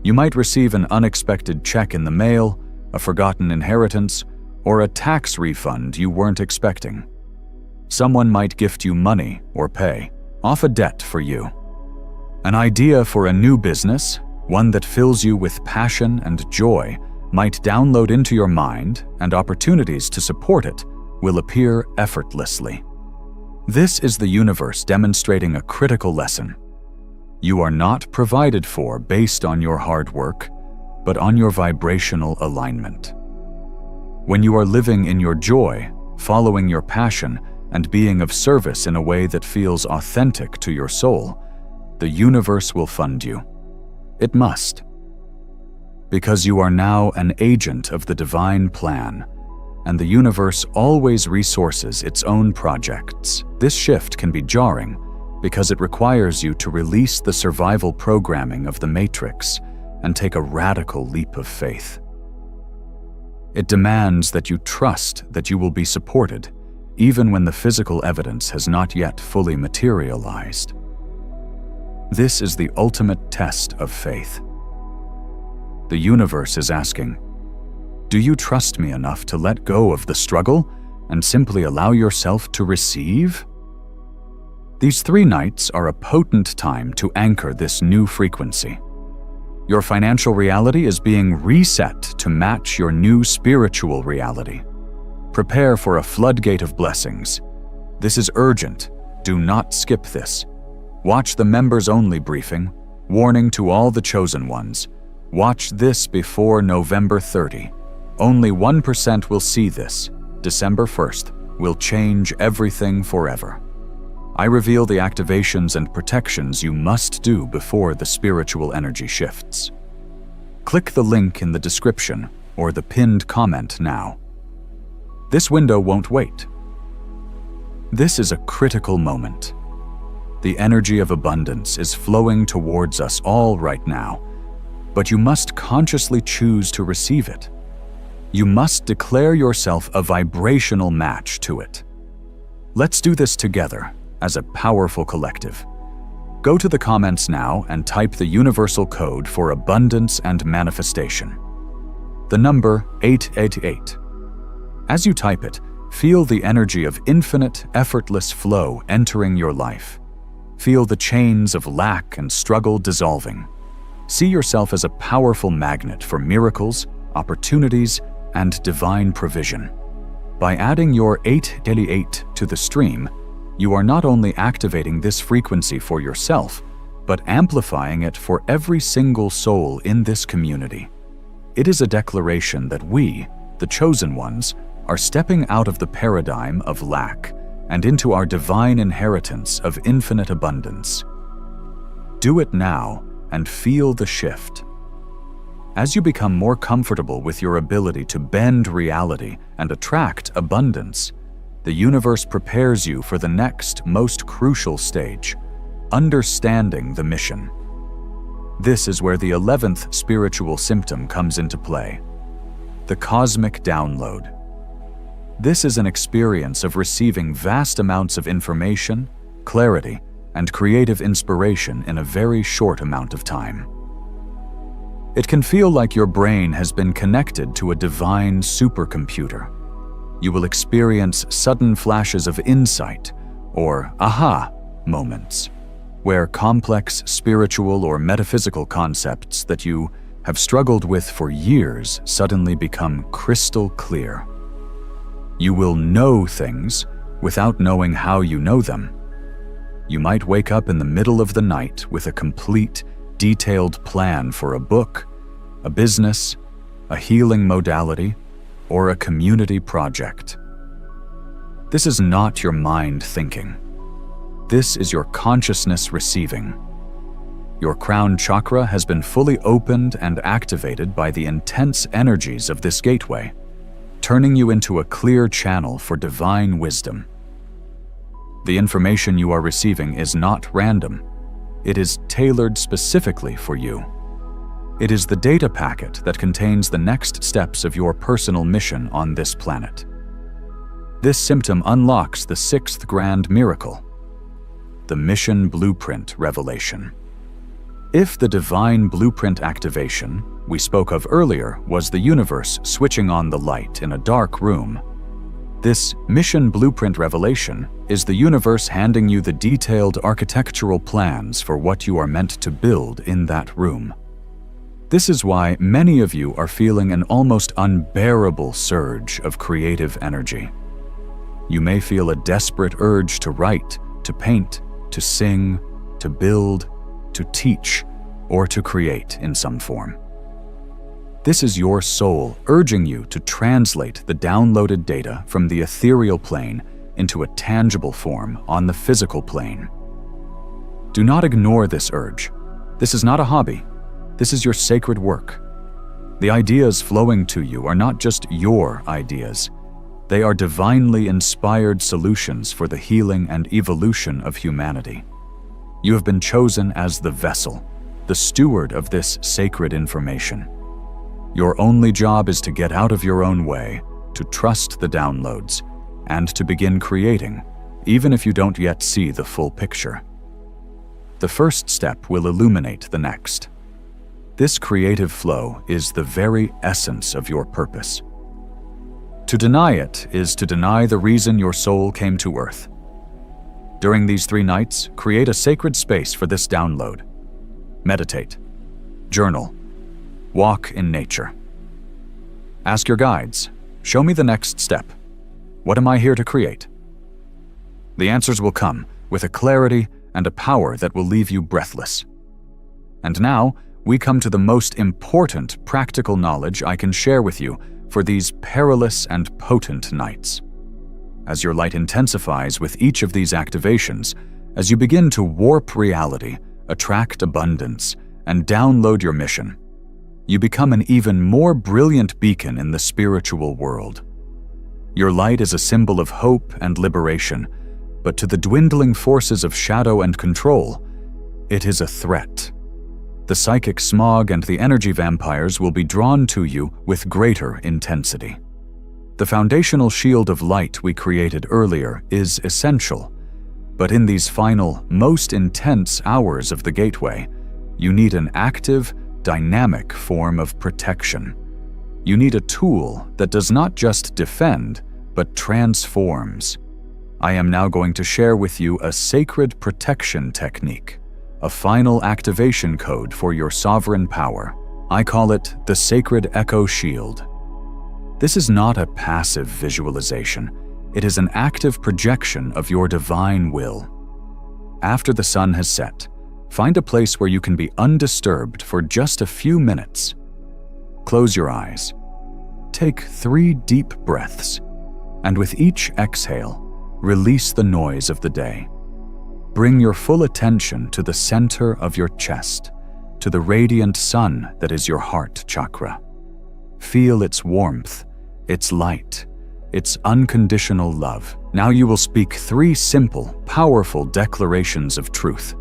You might receive an unexpected check in the mail, a forgotten inheritance, or a tax refund you weren't expecting. Someone might gift you money or pay off a debt for you. An idea for a new business, one that fills you with passion and joy, might download into your mind, and opportunities to support it will appear effortlessly. This is the universe demonstrating a critical lesson. You are not provided for based on your hard work, but on your vibrational alignment. When you are living in your joy, following your passion, and being of service in a way that feels authentic to your soul, the universe will fund you. It must. Because you are now an agent of the divine plan, and the universe always resources its own projects. This shift can be jarring because it requires you to release the survival programming of the Matrix and take a radical leap of faith. It demands that you trust that you will be supported, even when the physical evidence has not yet fully materialized. This is the ultimate test of faith. The universe is asking, do you trust me enough to let go of the struggle and simply allow yourself to receive? These 3 nights are a potent time to anchor this new frequency. Your financial reality is being reset to match your new spiritual reality. Prepare for a floodgate of blessings. This is urgent. Do not skip this. Watch the members-only briefing. Warning to all the chosen ones. Watch this before November 30. Only 1% will see this. December 1st will change everything forever. I reveal the activations and protections you must do before the spiritual energy shifts. Click the link in the description or the pinned comment now. This window won't wait. This is a critical moment. The energy of abundance is flowing towards us all right now, but you must consciously choose to receive it. You must declare yourself a vibrational match to it. Let's do this together as a powerful collective. Go to the comments now and type the universal code for abundance and manifestation. The number 888. As you type it, feel the energy of infinite, effortless flow entering your life. Feel the chains of lack and struggle dissolving. See yourself as a powerful magnet for miracles, opportunities, and divine provision. By adding your 888 to the stream, you are not only activating this frequency for yourself, but amplifying it for every single soul in this community. It is a declaration that we, the chosen ones, are stepping out of the paradigm of lack and into our divine inheritance of infinite abundance. Do it now and feel the shift. As you become more comfortable with your ability to bend reality and attract abundance, the universe prepares you for the next most crucial stage, understanding the mission. This is where the 11th spiritual symptom comes into play, the cosmic download. This is an experience of receiving vast amounts of information, clarity, and creative inspiration in a very short amount of time. It can feel like your brain has been connected to a divine supercomputer. You will experience sudden flashes of insight, or aha moments, where complex spiritual or metaphysical concepts that you have struggled with for years suddenly become crystal clear. You will know things without knowing how you know them. You might wake up in the middle of the night with a complete, detailed plan for a book, a business, a healing modality, or a community project. This is not your mind thinking. This is your consciousness receiving. Your crown chakra has been fully opened and activated by the intense energies of this gateway, turning you into a clear channel for divine wisdom. The information you are receiving is not random. It is tailored specifically for you. It is the data packet that contains the next steps of your personal mission on this planet. This symptom unlocks the 6th grand miracle, the mission blueprint revelation. If the divine blueprint activation we spoke of earlier was the universe switching on the light in a dark room, this mission blueprint revelation is the universe handing you the detailed architectural plans for what you are meant to build in that room. This is why many of you are feeling an almost unbearable surge of creative energy. You may feel a desperate urge to write, to paint, to sing, to build, to teach, or to create in some form. This is your soul urging you to translate the downloaded data from the ethereal plane into a tangible form on the physical plane. Do not ignore this urge. This is not a hobby. This is your sacred work. The ideas flowing to you are not just your ideas. They are divinely inspired solutions for the healing and evolution of humanity. You have been chosen as the vessel, the steward of this sacred information. Your only job is to get out of your own way, to trust the downloads, and to begin creating, even if you don't yet see the full picture. The first step will illuminate the next. This creative flow is the very essence of your purpose. To deny it is to deny the reason your soul came to Earth. During these 3 nights, create a sacred space for this download. Meditate, journal, walk in nature. Ask your guides, show me the next step. What am I here to create? The answers will come with a clarity and a power that will leave you breathless. And now, we come to the most important practical knowledge I can share with you for these perilous and potent nights. As your light intensifies with each of these activations, as you begin to warp reality, attract abundance, and download your mission, you become an even more brilliant beacon in the spiritual world. Your light is a symbol of hope and liberation, but to the dwindling forces of shadow and control, it is a threat. The psychic smog and the energy vampires will be drawn to you with greater intensity. The foundational shield of light we created earlier is essential, but in these final, most intense hours of the gateway, you need an active, dynamic form of protection. You need a tool that does not just defend, but transforms. I am now going to share with you a sacred protection technique, a final activation code for your sovereign power. I call it the Sacred Echo Shield. This is not a passive visualization. It is an active projection of your divine will. After the sun has set, find a place where you can be undisturbed for just a few minutes. Close your eyes. Take 3 deep breaths, and with each exhale, release the noise of the day. Bring your full attention to the center of your chest, to the radiant sun that is your heart chakra. Feel its warmth, its light, its unconditional love. Now you will speak 3 simple, powerful declarations of truth.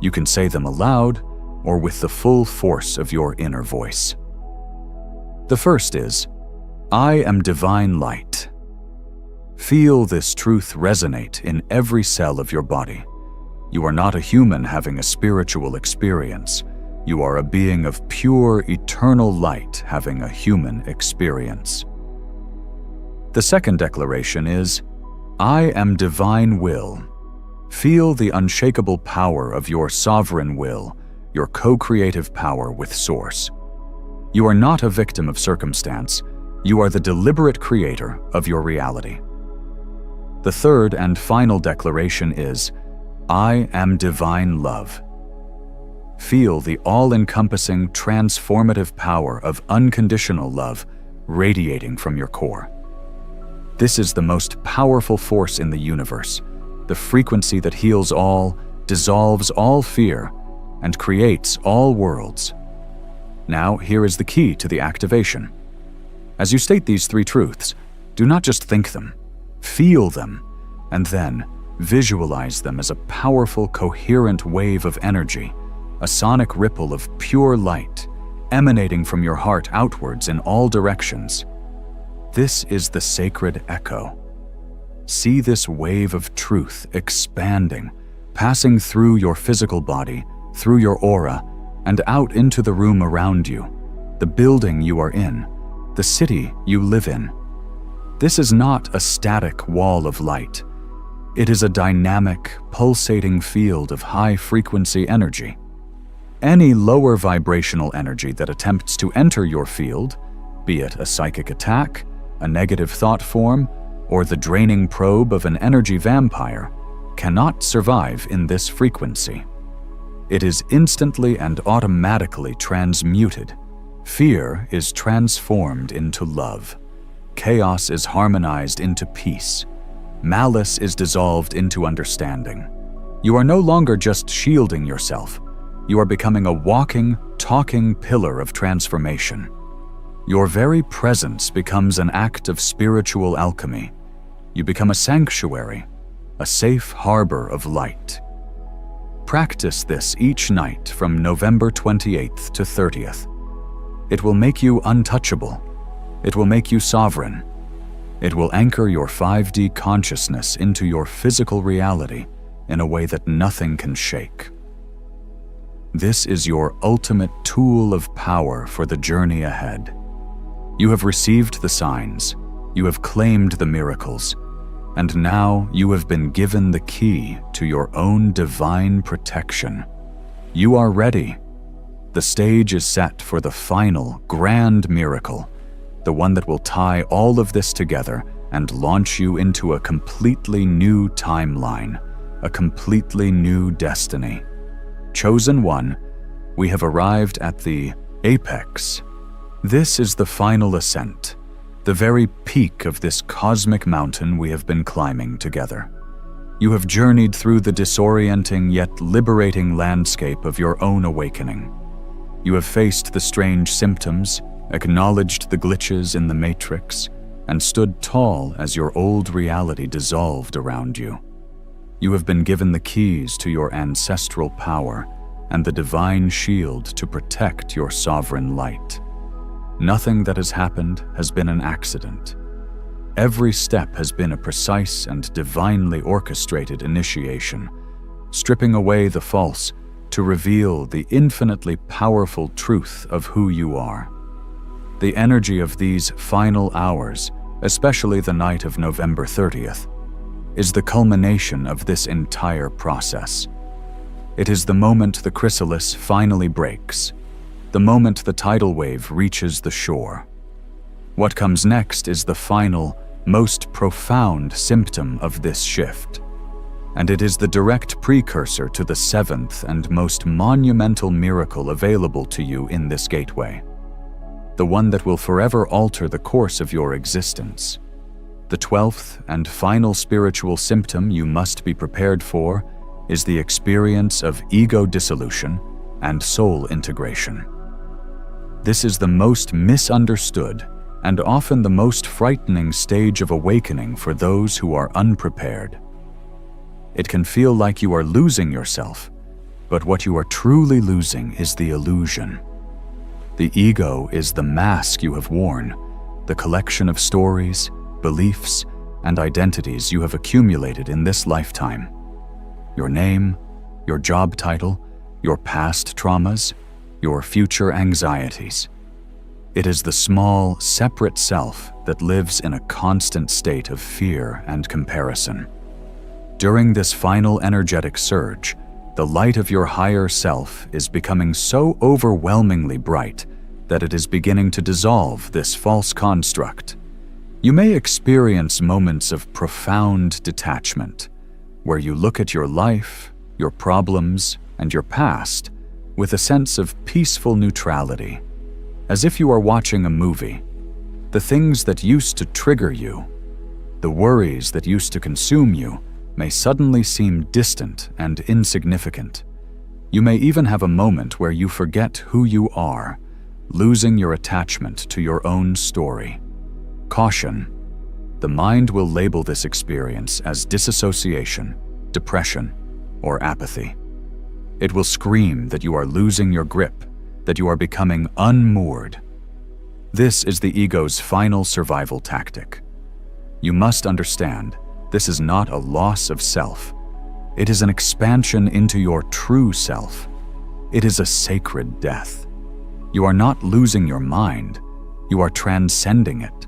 You can say them aloud or with the full force of your inner voice. The first is, I am divine light. Feel this truth resonate in every cell of your body. You are not a human having a spiritual experience. You are a being of pure, eternal light having a human experience. The second declaration is, I am divine will. Feel the unshakable power of your sovereign will, your co-creative power with Source. You are not a victim of circumstance. You are the deliberate creator of your reality. The third and final declaration is, I am divine love. Feel the all-encompassing, transformative power of unconditional love radiating from your core. This is the most powerful force in the universe, the frequency that heals all, dissolves all fear, and creates all worlds. Now, here is the key to the activation. As you state these 3 truths, do not just think them, feel them, and then visualize them as a powerful, coherent wave of energy, a sonic ripple of pure light, emanating from your heart outwards in all directions. This is the sacred echo. See this wave of truth expanding, passing through your physical body, through your aura, and out into the room around you, the building you are in, the city you live in. This is not a static wall of light. It is a dynamic, pulsating field of high-frequency energy. Any lower vibrational energy that attempts to enter your field, be it a psychic attack, a negative thought form, or the draining probe of an energy vampire cannot survive in this frequency. It is instantly and automatically transmuted. Fear is transformed into love. Chaos is harmonized into peace. Malice is dissolved into understanding. You are no longer just shielding yourself. You are becoming a walking, talking pillar of transformation. Your very presence becomes an act of spiritual alchemy. You become a sanctuary, a safe harbor of light. Practice this each night from November 28th to 30th. It will make you untouchable. It will make you sovereign. It will anchor your 5D consciousness into your physical reality in a way that nothing can shake. This is your ultimate tool of power for the journey ahead. You have received the signs, you have claimed the miracles, and now you have been given the key to your own divine protection. You are ready. The stage is set for the final, grand miracle, the one that will tie all of this together and launch you into a completely new timeline, a completely new destiny. Chosen one, we have arrived at the apex. This is the final ascent, the very peak of this cosmic mountain we have been climbing together. You have journeyed through the disorienting yet liberating landscape of your own awakening. You have faced the strange symptoms, acknowledged the glitches in the matrix, and stood tall as your old reality dissolved around you. You have been given the keys to your ancestral power and the divine shield to protect your sovereign light. Nothing that has happened has been an accident. Every step has been a precise and divinely orchestrated initiation, stripping away the false to reveal the infinitely powerful truth of who you are. The energy of these final hours, especially the night of November 30th, is the culmination of this entire process. It is the moment the chrysalis finally breaks, the moment the tidal wave reaches the shore. What comes next is the final, most profound symptom of this shift, and it is the direct precursor to the seventh and most monumental miracle available to you in this gateway, the one that will forever alter the course of your existence. The 12th and final spiritual symptom you must be prepared for is the experience of ego dissolution and soul integration. This is the most misunderstood and often the most frightening stage of awakening for those who are unprepared. It can feel like you are losing yourself, but what you are truly losing is the illusion. The ego is the mask you have worn, the collection of stories, beliefs, and identities you have accumulated in this lifetime. Your name, your job title, your past traumas, your future anxieties. It is the small, separate self that lives in a constant state of fear and comparison. During this final energetic surge, the light of your higher self is becoming so overwhelmingly bright that it is beginning to dissolve this false construct. You may experience moments of profound detachment, where you look at your life, your problems, and your past with a sense of peaceful neutrality, as if you are watching a movie. The things that used to trigger you, the worries that used to consume you, may suddenly seem distant and insignificant. You may even have a moment where you forget who you are, losing your attachment to your own story. Caution: the mind will label this experience as disassociation, depression, or apathy. It will scream that you are losing your grip, that you are becoming unmoored. This is the ego's final survival tactic. You must understand, this is not a loss of self. It is an expansion into your true self. It is a sacred death. You are not losing your mind, you are transcending it.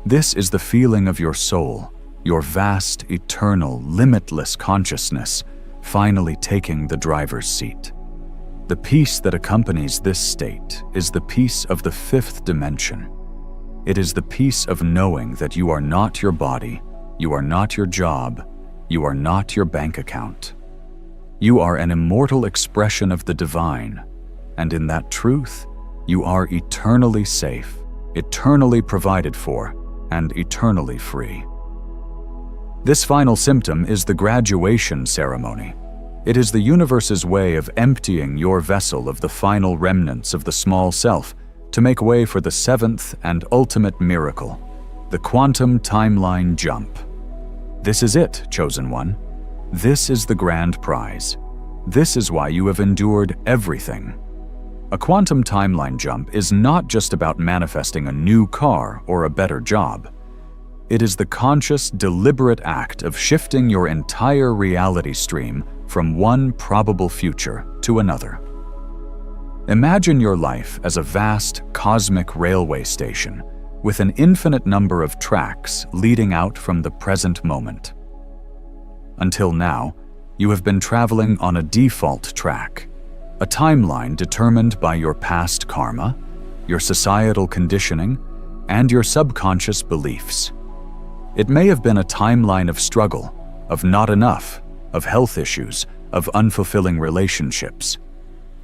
This is the feeling of your soul, your vast, eternal, limitless consciousness finally taking the driver's seat. The peace that accompanies this state is the peace of the fifth dimension. It is the peace of knowing that you are not your body, you are not your job, you are not your bank account. You are an immortal expression of the divine, and in that truth, you are eternally safe, eternally provided for, and eternally free. This final symptom is the graduation ceremony. It is the universe's way of emptying your vessel of the final remnants of the small self to make way for the seventh and ultimate miracle, the quantum timeline jump. This is it, chosen one. This is the grand prize. This is why you have endured everything. A quantum timeline jump is not just about manifesting a new car or a better job. It is the conscious, deliberate act of shifting your entire reality stream from one probable future to another. Imagine your life as a vast, cosmic railway station with an infinite number of tracks leading out from the present moment. Until now, you have been traveling on a default track, a timeline determined by your past karma, your societal conditioning, and your subconscious beliefs. It may have been a timeline of struggle, of not enough, of health issues, of unfulfilling relationships.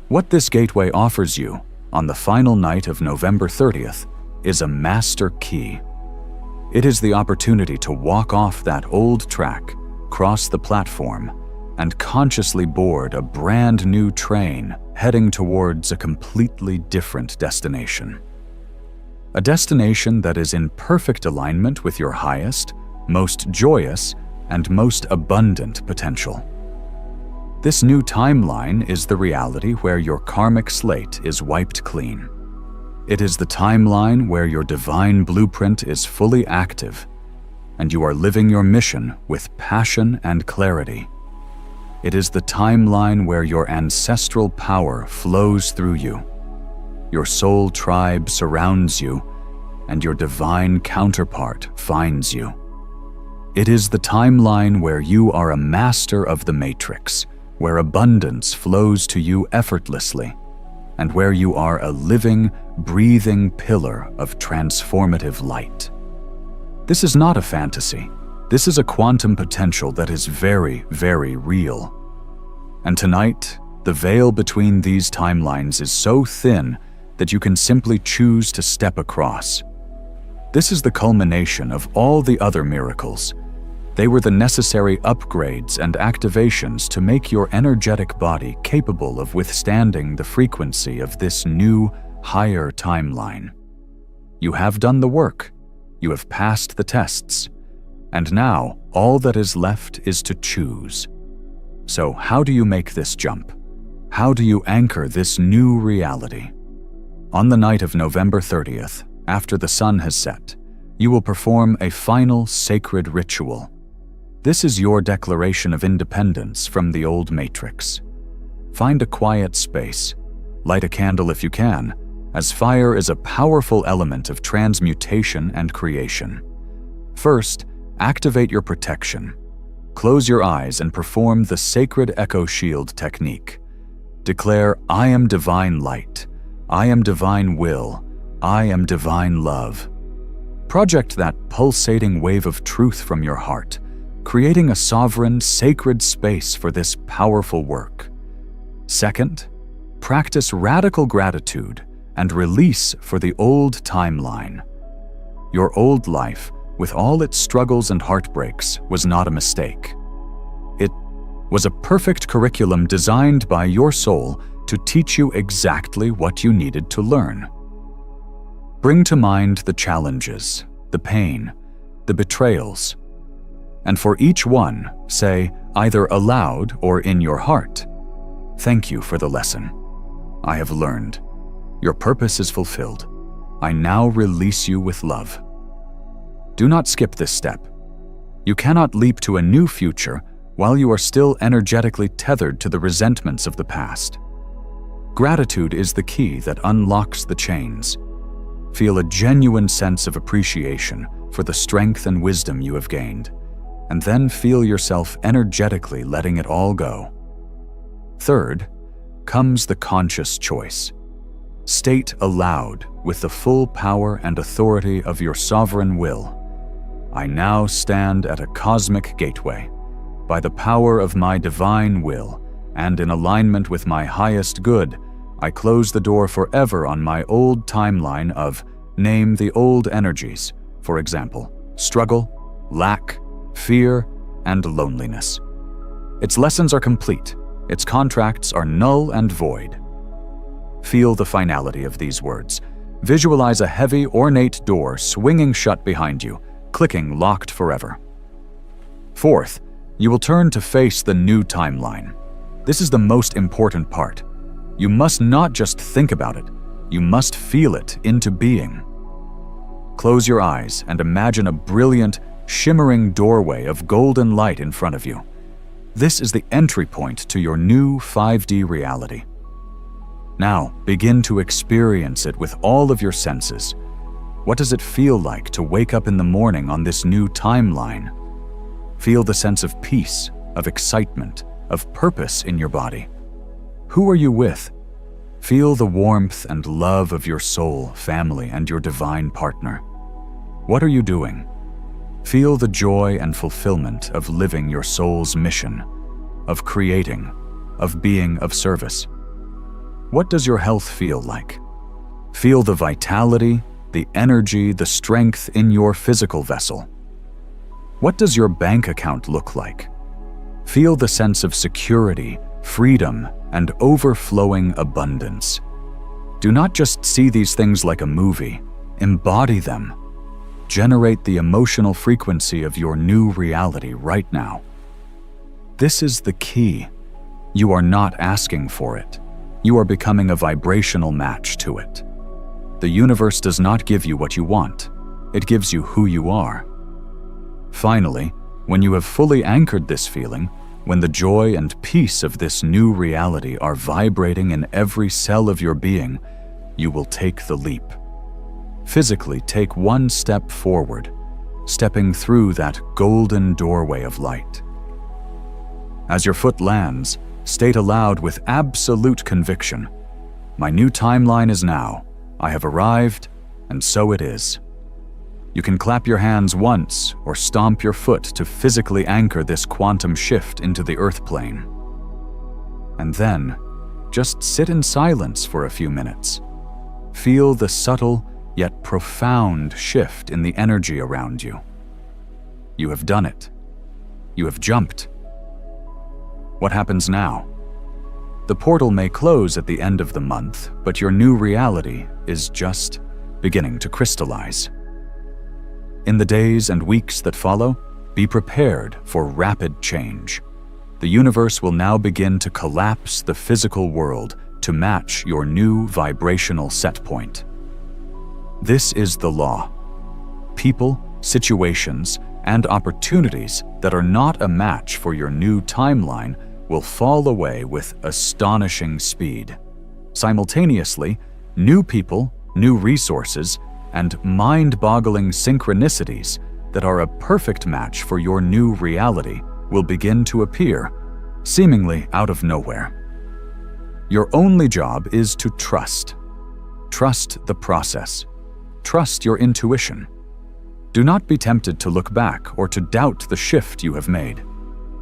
What this gateway offers you on the final night of November 30th is a master key. It is the opportunity to walk off that old track, cross the platform, and consciously board a brand new train heading towards a completely different destination. A destination that is in perfect alignment with your highest, most joyous, and most abundant potential. This new timeline is the reality where your karmic slate is wiped clean. It is the timeline where your divine blueprint is fully active, and you are living your mission with passion and clarity. It is the timeline where your ancestral power flows through you. Your soul tribe surrounds you, and your divine counterpart finds you. It is the timeline where you are a master of the matrix, where abundance flows to you effortlessly, and where you are a living, breathing pillar of transformative light. This is not a fantasy. This is a quantum potential that is very, very real. And tonight, the veil between these timelines is so thin that you can simply choose to step across. This is the culmination of all the other miracles. They were the necessary upgrades and activations to make your energetic body capable of withstanding the frequency of this new, higher timeline. You have done the work. You have passed the tests. And now, all that is left is to choose. So how do you make this jump? How do you anchor this new reality? On the night of November 30th, after the sun has set, you will perform a final sacred ritual. This is your declaration of independence from the old matrix. Find a quiet space. Light a candle if you can, as fire is a powerful element of transmutation and creation. First, activate your protection. Close your eyes and perform the sacred echo shield technique. Declare, I am divine light. I am divine will. I am divine love. Project that pulsating wave of truth from your heart, creating a sovereign, sacred space for this powerful work. Second, practice radical gratitude and release for the old timeline. Your old life, with all its struggles and heartbreaks, was not a mistake. It was a perfect curriculum designed by your soul to teach you exactly what you needed to learn. Bring to mind the challenges, the pain, the betrayals, and for each one, say, either aloud or in your heart, thank you for the lesson. I have learned. Your purpose is fulfilled. I now release you with love. Do not skip this step. You cannot leap to a new future while you are still energetically tethered to the resentments of the past. Gratitude is the key that unlocks the chains. Feel a genuine sense of appreciation for the strength and wisdom you have gained, and then feel yourself energetically letting it all go. Third, comes the conscious choice. State aloud, with the full power and authority of your sovereign will, I now stand at a cosmic gateway. By the power of my divine will, and in alignment with my highest good, I close the door forever on my old timeline of name the old energies, for example, struggle, lack, fear, and loneliness. Its lessons are complete. Its contracts are null and void. Feel the finality of these words. Visualize a heavy, ornate door swinging shut behind you, clicking locked forever. Fourth, you will turn to face the new timeline. This is the most important part. You must not just think about it, you must feel it into being. Close your eyes and imagine a brilliant, shimmering doorway of golden light in front of you. This is the entry point to your new 5D reality. Now, begin to experience it with all of your senses. What does it feel like to wake up in the morning on this new timeline? Feel the sense of peace, of excitement, of purpose in your body. Who are you with? Feel the warmth and love of your soul, family, and your divine partner. What are you doing? Feel the joy and fulfillment of living your soul's mission, of creating, of being of service. What does your health feel like? Feel the vitality, the energy, the strength in your physical vessel. What does your bank account look like? Feel the sense of security, freedom, and overflowing abundance. Do not just see these things like a movie. Embody them. Generate the emotional frequency of your new reality right now. This is the key. You are not asking for it. You are becoming a vibrational match to it. The universe does not give you what you want. It gives you who you are. Finally, when you have fully anchored this feeling, when the joy and peace of this new reality are vibrating in every cell of your being, you will take the leap. Physically take one step forward, stepping through that golden doorway of light. As your foot lands, state aloud with absolute conviction, "My new timeline is now. I have arrived, and so it is." You can clap your hands once or stomp your foot to physically anchor this quantum shift into the earth plane. And then, just sit in silence for a few minutes. Feel the subtle yet profound shift in the energy around you. You have done it. You have jumped. What happens now? The portal may close at the end of the month, but your new reality is just beginning to crystallize. In the days and weeks that follow, be prepared for rapid change. The universe will now begin to collapse the physical world to match your new vibrational set point. This is the law. People, situations, and opportunities that are not a match for your new timeline will fall away with astonishing speed. Simultaneously, new people, new resources, and mind-boggling synchronicities that are a perfect match for your new reality will begin to appear, seemingly out of nowhere. Your only job is to trust. Trust the process. Trust your intuition. Do not be tempted to look back or to doubt the shift you have made.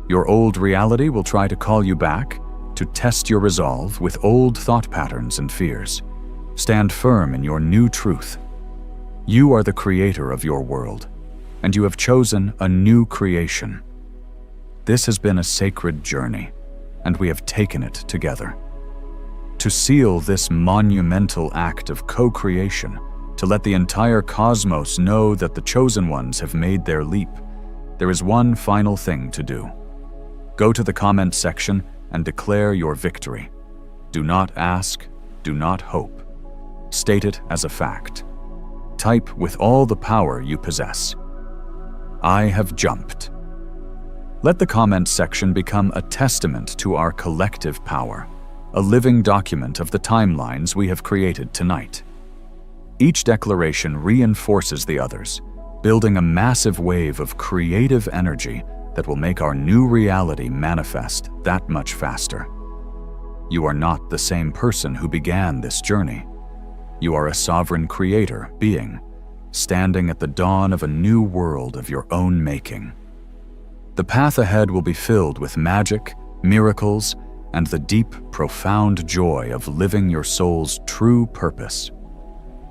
Your old reality will try to call you back, to test your resolve with old thought patterns and fears. Stand firm in your new truth. You are the creator of your world, and you have chosen a new creation. This has been a sacred journey, and we have taken it together. To seal this monumental act of co-creation, to let the entire cosmos know that the chosen ones have made their leap, there is one final thing to do. Go to the comment section and declare your victory. Do not ask, do not hope. State it as a fact. Type with all the power you possess. I have jumped. Let the comment section become a testament to our collective power, a living document of the timelines we have created tonight. Each declaration reinforces the others, building a massive wave of creative energy that will make our new reality manifest that much faster. You are not the same person who began this journey. You are a sovereign creator being, standing at the dawn of a new world of your own making. The path ahead will be filled with magic, miracles, and the deep, profound joy of living your soul's true purpose.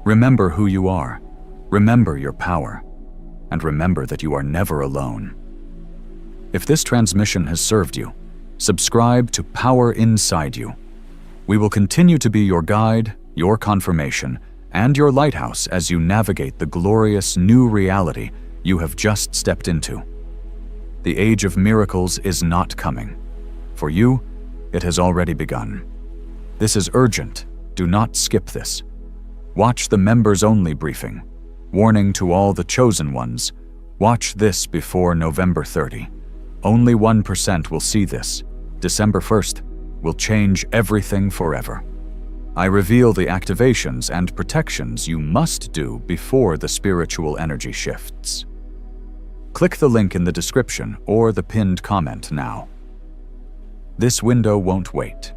Remember who you are, remember your power, and remember that you are never alone. If this transmission has served you, subscribe to Power Inside You. We will continue to be your guide, your confirmation, and your lighthouse as you navigate the glorious new reality you have just stepped into. The age of miracles is not coming. For you, it has already begun. This is urgent. Do not skip this. Watch the members-only briefing. Warning to all the chosen ones. Watch this before November 30. Only 1% will see this. December 1st will change everything forever. I reveal the activations and protections you must do before the spiritual energy shifts. Click the link in the description or the pinned comment now. This window won't wait.